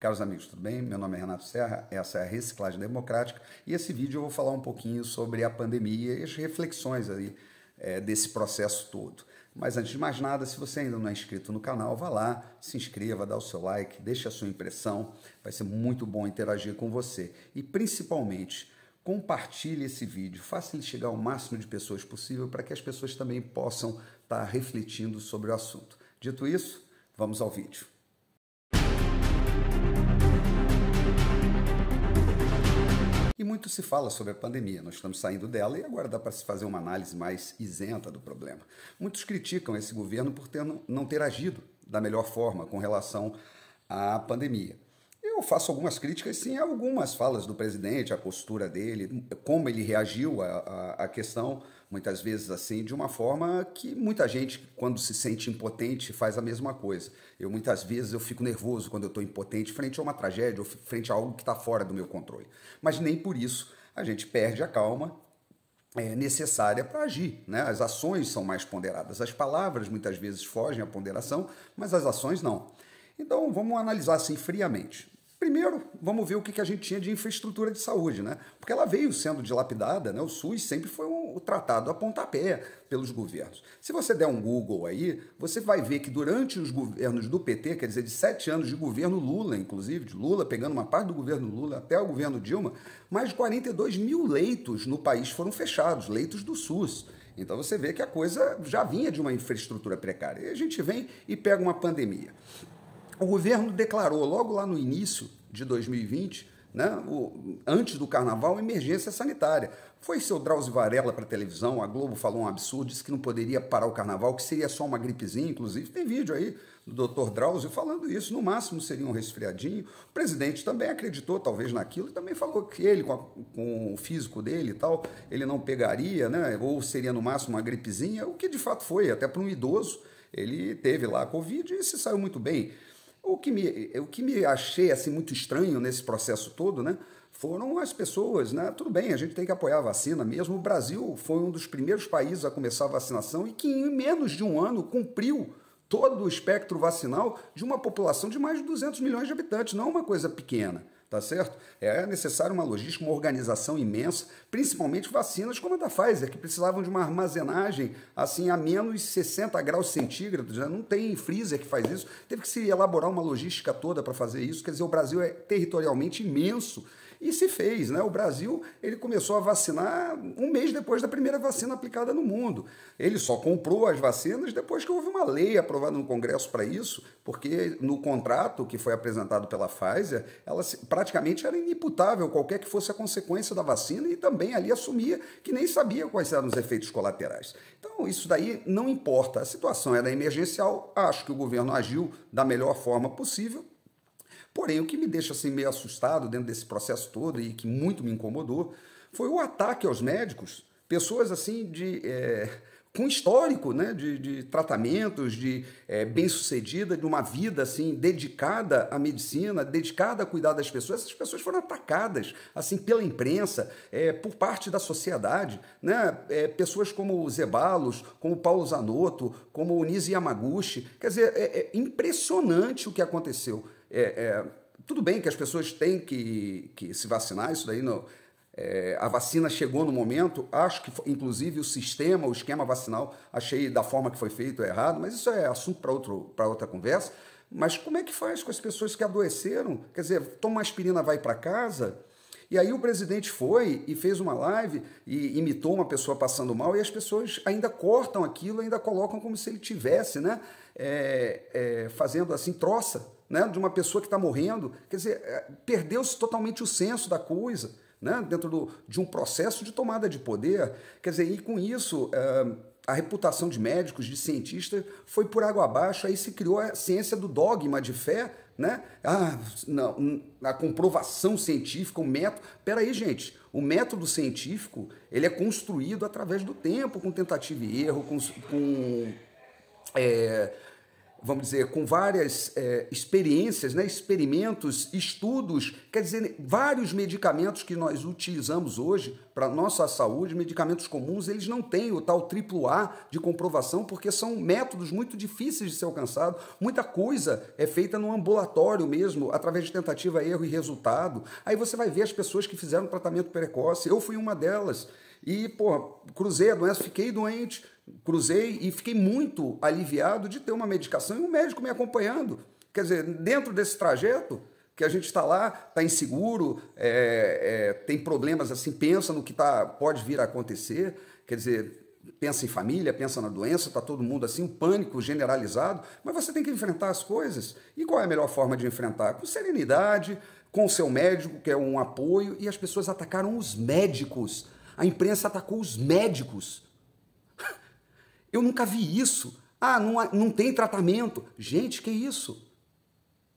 Caros amigos, tudo bem? Meu nome é Renato Serra, essa é a Reciclagem Democrática e esse vídeo eu vou falar um pouquinho sobre a pandemia e as reflexões aí desse processo todo. Mas antes de mais nada, se você ainda não é inscrito no canal, vá lá, se inscreva, dá o seu like, deixe a sua impressão, vai ser muito bom interagir com você. E principalmente, compartilhe esse vídeo, faça ele chegar ao máximo de pessoas possível para que as pessoas também possam estar refletindo sobre o assunto. Dito isso, vamos ao vídeo. E muito se fala sobre a pandemia, nós estamos saindo dela e agora dá para se fazer uma análise mais isenta do problema. Muitos criticam esse governo por não ter agido da melhor forma com relação à pandemia. Eu faço algumas críticas, sim, a algumas falas do presidente, a postura dele, como ele reagiu à questão, muitas vezes assim, de uma forma que muita gente, quando se sente impotente, faz a mesma coisa. Muitas vezes, eu fico nervoso quando eu estou impotente frente a uma tragédia ou frente a algo que está fora do meu controle. Mas nem por isso a gente perde a calma necessária para agir, né? As ações são mais ponderadas. As palavras muitas vezes fogem à ponderação, mas as ações não. Então, vamos analisar assim friamente. Primeiro, vamos ver o que a gente tinha de infraestrutura de saúde, né? Porque ela veio sendo dilapidada, né? O SUS sempre foi tratado a pontapé pelos governos. Se você der um Google aí, você vai ver que durante os governos do PT, quer dizer, de 7 anos de governo Lula, inclusive, de Lula pegando uma parte do governo Lula até o governo Dilma, mais de 42 mil leitos no país foram fechados, leitos do SUS. Então você vê que a coisa já vinha de uma infraestrutura precária. E a gente vem e pega uma pandemia. O governo declarou logo lá no início de 2020, né, antes do carnaval, emergência sanitária. Foi seu Drauzio Varela para a televisão, a Globo falou um absurdo, disse que não poderia parar o carnaval, que seria só uma gripezinha, inclusive tem vídeo aí do Dr. Drauzio falando isso, no máximo seria um resfriadinho. O presidente também acreditou talvez naquilo e também falou que ele, com o físico dele e tal, ele não pegaria, né, ou seria no máximo uma gripezinha, o que de fato foi, até para um idoso, ele teve lá a Covid e se saiu muito bem. O que me achei assim, muito estranho nesse processo todo, né, foram as pessoas, né? Tudo bem, a gente tem que apoiar a vacina mesmo. O Brasil foi um dos primeiros países a começar a vacinação e que em menos de um ano cumpriu todo o espectro vacinal de uma população de mais de 200 milhões de habitantes. Não é uma coisa pequena, tá certo? É necessário uma logística, uma organização imensa, principalmente vacinas como a da Pfizer, que precisavam de uma armazenagem assim a menos 60 graus centígrados, já não tem freezer que faz isso, teve que se elaborar uma logística toda para fazer isso, quer dizer, o Brasil é territorialmente imenso e se fez, né? O Brasil, ele começou a vacinar um mês depois da primeira vacina aplicada no mundo. Ele só comprou as vacinas depois que houve uma lei aprovada no Congresso para isso, porque no contrato que foi apresentado pela Pfizer, ela praticamente era inimputável qualquer que fosse a consequência da vacina e também ali assumia que nem sabia quais eram os efeitos colaterais. Então, isso daí não importa. A situação era emergencial, acho que o governo agiu da melhor forma possível. Porém, o que me deixa assim, meio assustado dentro desse processo todo e que muito me incomodou foi o ataque aos médicos, pessoas assim com histórico, né, de tratamentos, bem-sucedida, de uma vida assim dedicada à medicina, dedicada a cuidar das pessoas. Essas pessoas foram atacadas assim pela imprensa, por parte da sociedade, né? Pessoas como o Zeballos, como o Paulo Zanotto, como o Nisi Yamaguchi. Quer dizer, é impressionante o que aconteceu. Tudo bem que as pessoas têm que se vacinar, isso daí não. A vacina chegou no momento, acho que inclusive o sistema, o esquema vacinal, achei da forma que foi feito errado, mas isso é assunto para outra conversa. Mas como é que faz com as pessoas que adoeceram? Quer dizer, toma uma aspirina, vai para casa. E aí o presidente foi e fez uma live e imitou uma pessoa passando mal e as pessoas ainda cortam aquilo, ainda colocam como se ele tivesse, né, fazendo assim troça, né, de uma pessoa que está morrendo. Quer dizer, perdeu-se totalmente o senso da coisa, né, dentro de um processo de tomada de poder. Quer dizer, e com isso a reputação de médicos, de cientistas foi por água abaixo, aí se criou a ciência do dogma de fé, né? Não, a comprovação científica, o método. Peraí, gente, o método científico ele é construído através do tempo, com tentativa e erro, vamos dizer, com várias experiências, né, experimentos, estudos, quer dizer, vários medicamentos que nós utilizamos hoje para a nossa saúde, medicamentos comuns, eles não têm o tal AAA de comprovação, porque são métodos muito difíceis de ser alcançado. Muita coisa é feita no ambulatório mesmo, através de tentativa, erro e resultado. Aí você vai ver as pessoas que fizeram tratamento precoce. Eu fui uma delas. E, pô, cruzei a doença, fiquei doente, cruzei e fiquei muito aliviado de ter uma medicação e um médico me acompanhando. Quer dizer, dentro desse trajeto, que a gente está lá, está inseguro, tem problemas assim, pensa no que pode vir a acontecer, quer dizer, pensa em família, pensa na doença, está todo mundo assim, um pânico generalizado, mas você tem que enfrentar as coisas. E qual é a melhor forma de enfrentar? Com serenidade, com o seu médico, que é um apoio, e as pessoas atacaram os médicos. A imprensa atacou os médicos. Eu nunca vi isso. Ah, não tem tratamento. Gente, que isso?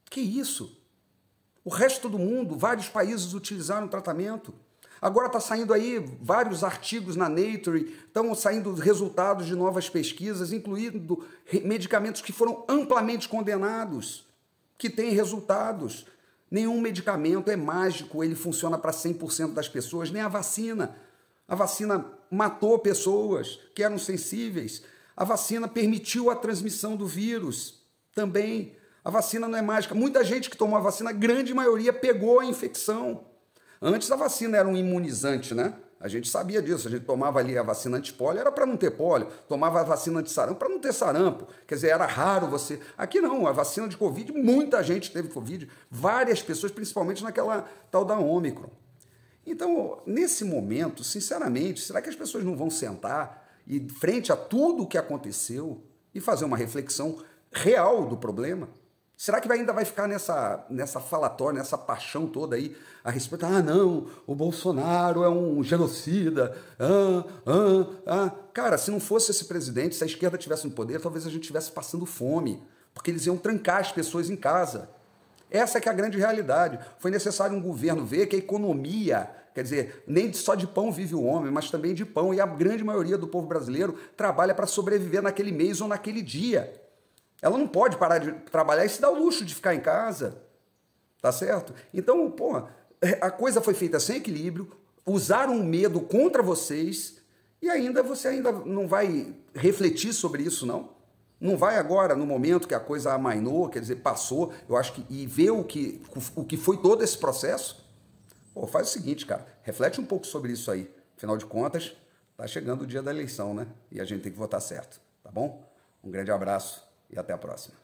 Que isso? O resto do mundo, vários países utilizaram tratamento. Agora está saindo aí vários artigos na Nature, estão saindo resultados de novas pesquisas, incluindo medicamentos que foram amplamente condenados, que têm resultados. Nenhum medicamento é mágico, ele funciona para 100% das pessoas, nem a vacina. A vacina matou pessoas que eram sensíveis. A vacina permitiu a transmissão do vírus também. A vacina não é mágica. Muita gente que tomou a vacina, a grande maioria pegou a infecção. Antes a vacina era um imunizante, né? A gente sabia disso. A gente tomava ali a vacina antipólio, era para não ter pólio. Tomava a vacina antissarampo para não ter sarampo. Quer dizer, era raro você... Aqui não, a vacina de Covid, muita gente teve Covid. Várias pessoas, principalmente naquela tal da Ômicron. Então, nesse momento, sinceramente, será que as pessoas não vão sentar e, frente a tudo o que aconteceu, e fazer uma reflexão real do problema? Será que ainda vai ficar nessa falatória, nessa paixão toda aí, a respeito, não, o Bolsonaro é um genocida, Cara, se não fosse esse presidente, se a esquerda tivesse no poder, talvez a gente estivesse passando fome, porque eles iam trancar as pessoas em casa. Essa que é a grande realidade. Foi necessário um governo ver que a economia, quer dizer, nem só de pão vive o homem, mas também de pão, e a grande maioria do povo brasileiro trabalha para sobreviver naquele mês ou naquele dia. Ela não pode parar de trabalhar e se dar o luxo de ficar em casa, tá certo? Então, a coisa foi feita sem equilíbrio, usaram o medo contra vocês, e você ainda não vai refletir sobre isso, não? Não vai agora, no momento que a coisa amainou, quer dizer, passou, eu acho que, e ver o que foi todo esse processo? Faz o seguinte, cara, reflete um pouco sobre isso aí. Afinal de contas, tá chegando o dia da eleição, né? E a gente tem que votar certo, tá bom? Um grande abraço e até a próxima.